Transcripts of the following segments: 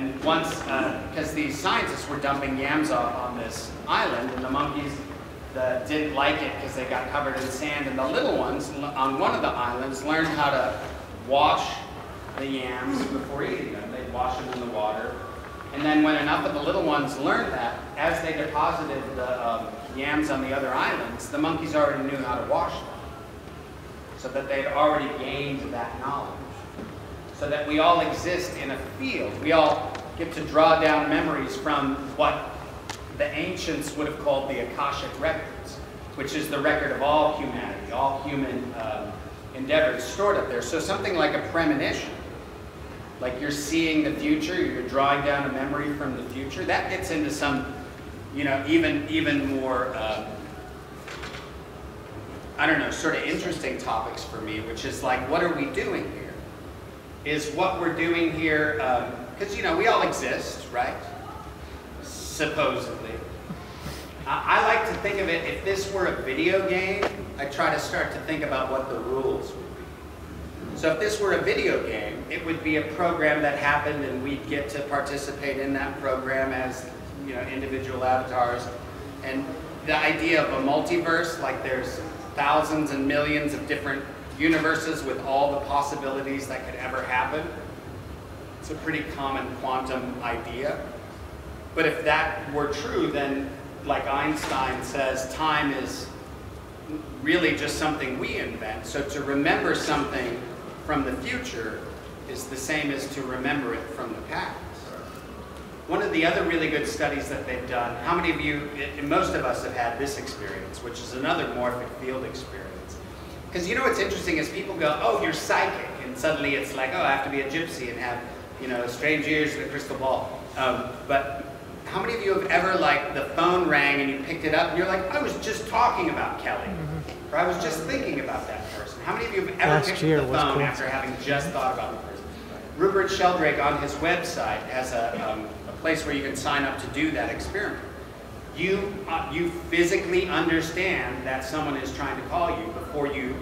And once, because these scientists were dumping yams off on this island, and the monkeys didn't like it because they got covered in sand, and the little ones on one of the islands learned how to wash the yams before eating them. They'd wash them in the water. And then when enough of the little ones learned that, as they deposited the yams on the other islands, the monkeys already knew how to wash them. So that they'd already gained that knowledge. So that we all exist in a field. We all get to draw down memories from what the ancients would have called the Akashic records, which is the record of all humanity, all human endeavors stored up there. So something like a premonition, like you're seeing the future, you're drawing down a memory from the future, that gets into some, you know, even more, I don't know, sort of interesting topics for me, which is like, what are we doing here? Is what we're doing here, because, you know, we all exist, right? Supposedly. I like to think of it, if this were a video game, I try to start to think about what the rules would be. So if this were a video game, it would be a program that happened and we'd get to participate in that program as, you know, individual avatars. And the idea of a multiverse, like there's thousands and millions of different universes with all the possibilities that could ever happen. It's a pretty common quantum idea. But if that were true, then, like Einstein says, time is really just something we invent. So to remember something from the future is the same as to remember it from the past. One of the other really good studies that they've done, how many of you, and most of us have had this experience, which is another morphic field experience. Because you know what's interesting is people go, oh, you're psychic, and suddenly it's like, oh, I have to be a gypsy and have, you know, strange ears and a crystal ball. But how many of you have ever, like, the phone rang and you picked it up and you're like, I was just talking about Kelly, or I was just thinking about that person. How many of you have ever picked up the phone after having just thought about the person? Rupert Sheldrake on his website has a place where you can sign up to do that experiment. You physically understand that someone is trying to call you before you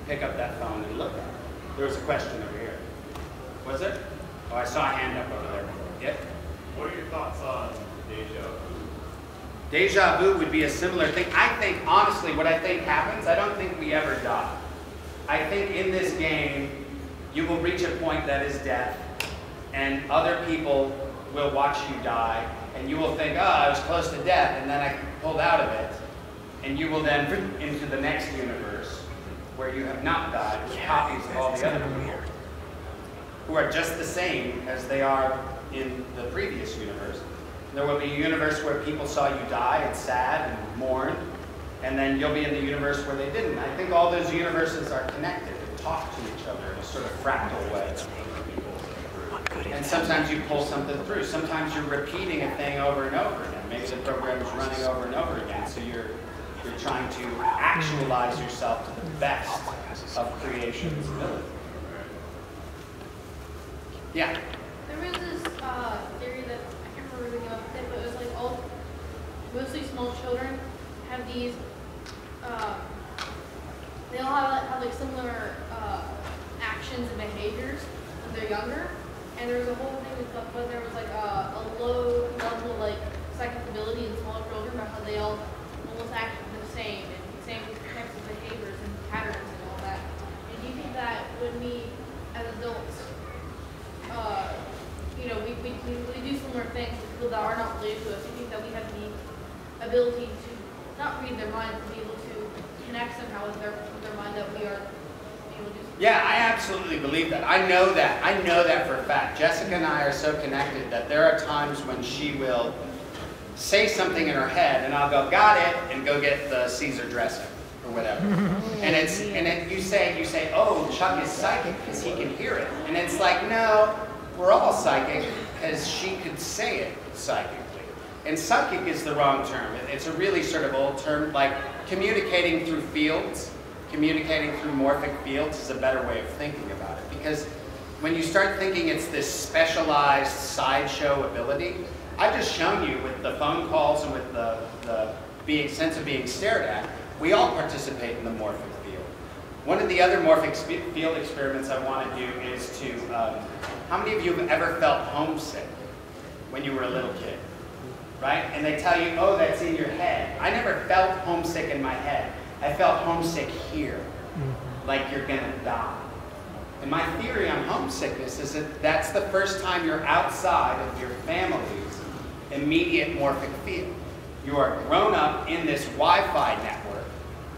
pick up that phone and look at it. There was a question over here. Was there? Oh, I saw a hand up over there. Yeah? What are your thoughts on deja vu? Deja vu would be a similar thing. I think, honestly, what I think happens, I don't think we ever die. I think in this game, you will reach a point that is death, and other people will watch you die, and you will think, oh, I was close to death, and then I pulled out of it. And you will then into the next universe where you have not died, with copies of all the other people who are just the same as they are in the previous universe. There will be a universe where people saw you die and sad and mourned, and then you'll be in the universe where they didn't. I think all those universes are connected and talk to each other in a sort of fractal way. And sometimes you pull something through. Sometimes you're repeating a thing over and over again. Maybe the program is running over and over again, so you're trying to actualize yourself to the best of creation's ability. Yeah? There was this theory that, I can't remember the name of it, but it was like mostly small children have these, they all have like similar actions and behaviors when they're younger. And there was a whole thing with but there was like a low level of like psychic ability in small children about how they all almost act the same and same types of behaviors and patterns and all that. And do you think that when we as adults, you know, we do similar things with people that are not related to us, do you think that we have the ability to not read their minds, but be able to connect somehow with their mind that we are able to do? Yeah, I absolutely believe that. I know that for a fact. Jessica and I are so connected that there are times when she will say something in her head and I'll go, got it, and go get the Caesar dressing or whatever. You say, oh, Chuck is psychic because he can hear it. And it's like, no, we're all psychic because she could say it psychically. And psychic is the wrong term. It's a really sort of old term, like communicating through fields. Communicating through morphic fields is a better way of thinking about it, because when you start thinking it's this specialized sideshow ability, I've just shown you with the phone calls and with the sense of being stared at, we all participate in the morphic field. One of the other morphic field experiments I want to do is to How many of you have ever felt homesick when you were a little kid? Right? And they tell you, oh, that's in your head. I never felt homesick in my head. I felt homesick here, like you're gonna die. And my theory on homesickness is that that's the first time you're outside of your family's immediate morphic field. You are grown up in this Wi-Fi network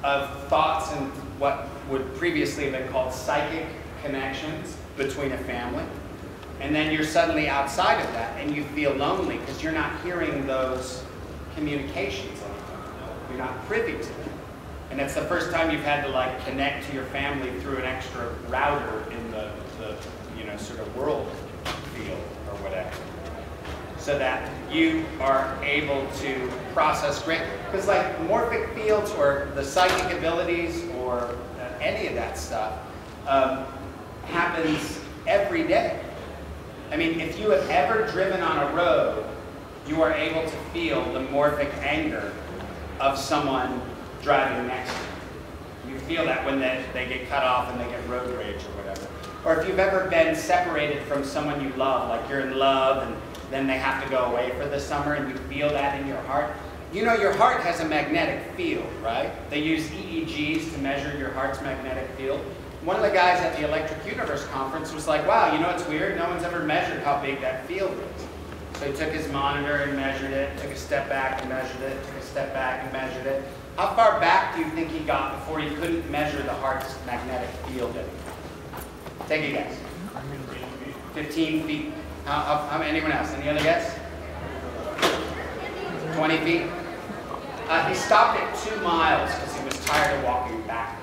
of thoughts and what would previously have been called psychic connections between a family. And then you're suddenly outside of that and you feel lonely because you're not hearing those communications anymore. You're not privy to them. And it's the first time you've had to like connect to your family through an extra router in the sort of world field or whatever. So that you are able to process great, because like morphic fields or the psychic abilities or any of that stuff happens every day. I mean, if you have ever driven on a road, you are able to feel the morphic anger of someone driving next to you. You feel that when they get cut off and they get road rage or whatever. Or if you've ever been separated from someone you love, like you're in love and then they have to go away for the summer and you feel that in your heart. You know your heart has a magnetic field, right? They use EEGs to measure your heart's magnetic field. One of the guys at the Electric Universe conference was like, wow, you know what's weird? No one's ever measured how big that field is. So he took his monitor and measured it, took a step back and measured it, took a step back and measured it. How far back do you think he got before he couldn't measure the heart's magnetic field anymore? Take a guess. 15 feet. Anyone else? Any other guess? 20 feet? He stopped at 2 miles because he was tired of walking back.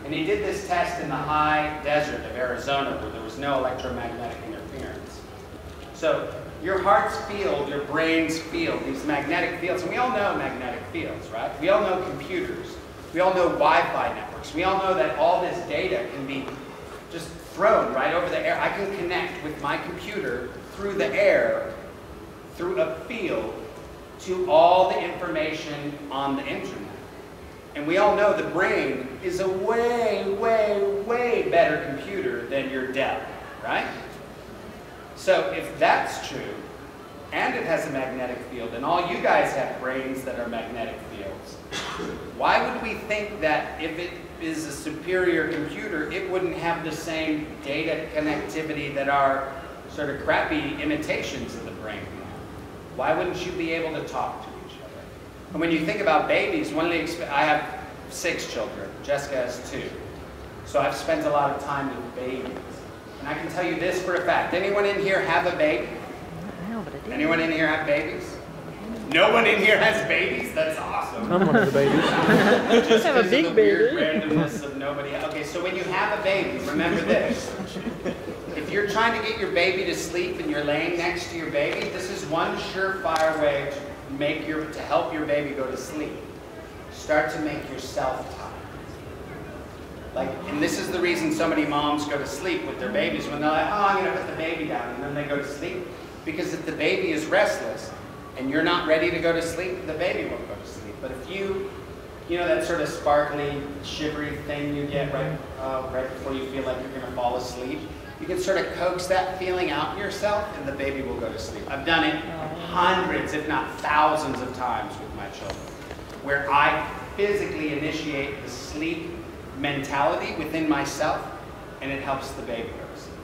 And he did this test in the high desert of Arizona where there was no electromagnetic interference. So your heart's field, your brain's field, these magnetic fields, and we all know magnetic fields, right? We all know computers. We all know Wi-Fi networks. We all know that all this data can be just thrown right over the air. I can connect with my computer through the air, through a field, to all the information on the internet. And we all know the brain is a way, way, way better computer than your Dell, right? So if that's true, and it has a magnetic field, and all you guys have brains that are magnetic fields, why would we think that if it is a superior computer, it wouldn't have the same data connectivity that our sort of crappy imitations of the brain have? Why wouldn't you be able to talk to each other? And when you think about babies, I have 6 children. Jessica has 2. So I've spent a lot of time with babies. And I can tell you this for a fact. Anyone in here have a baby? No, but I did. Anyone in here have babies? No one in here has babies? That's awesome. I'm one of the babies. Just I have a because big of the weird baby. randomness of nobody. Okay, so when you have a baby, remember this. If you're trying to get your baby to sleep and you're laying next to your baby, this is one surefire way to help your baby go to sleep. Start to make yourself tired. And this is the reason so many moms go to sleep with their babies when they're like, oh, I'm going to put the baby down, and then they go to sleep. Because if the baby is restless and you're not ready to go to sleep, the baby won't go to sleep. But if you know that sort of sparkly, shivery thing you get right before you feel like you're going to fall asleep, you can sort of coax that feeling out in yourself and the baby will go to sleep. I've done it hundreds, if not thousands of times with my children, where I physically initiate the sleep mentality within myself, and it helps the baby go to sleep.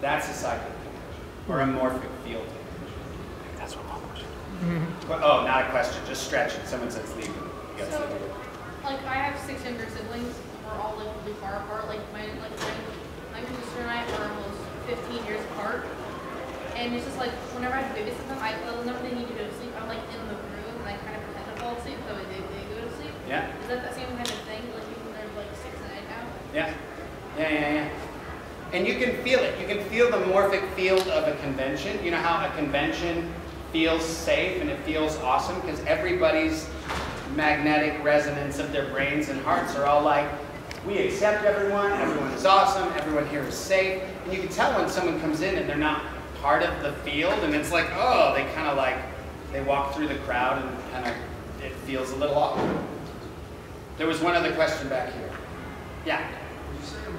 That's a psychic connection, or a morphic field connection. That's what my question. Oh, not a question, just stretch it. Someone said sleep. You got sleep. Like I have 6 younger siblings. We're all like really far apart. Like my sister and I are almost 15 years apart. And it's just like whenever I babysit them, whenever they need to go to sleep, I'm like in the room and I kind of pretend to fall asleep so they go to sleep. Yeah. Is that the same kind of thing? Like even when they're like 6 and 8 now? Yeah. And you can feel it. You can feel the morphic field of a convention. You know how a convention feels safe and it feels awesome because everybody's magnetic resonance of their brains and hearts are all like, we accept everyone is awesome, everyone here is safe. And you can tell when someone comes in and they're not part of the field and it's like, oh, they kind of like, they walk through the crowd and kind of, it feels a little awkward. There was one other question back here. Yeah? Would you say a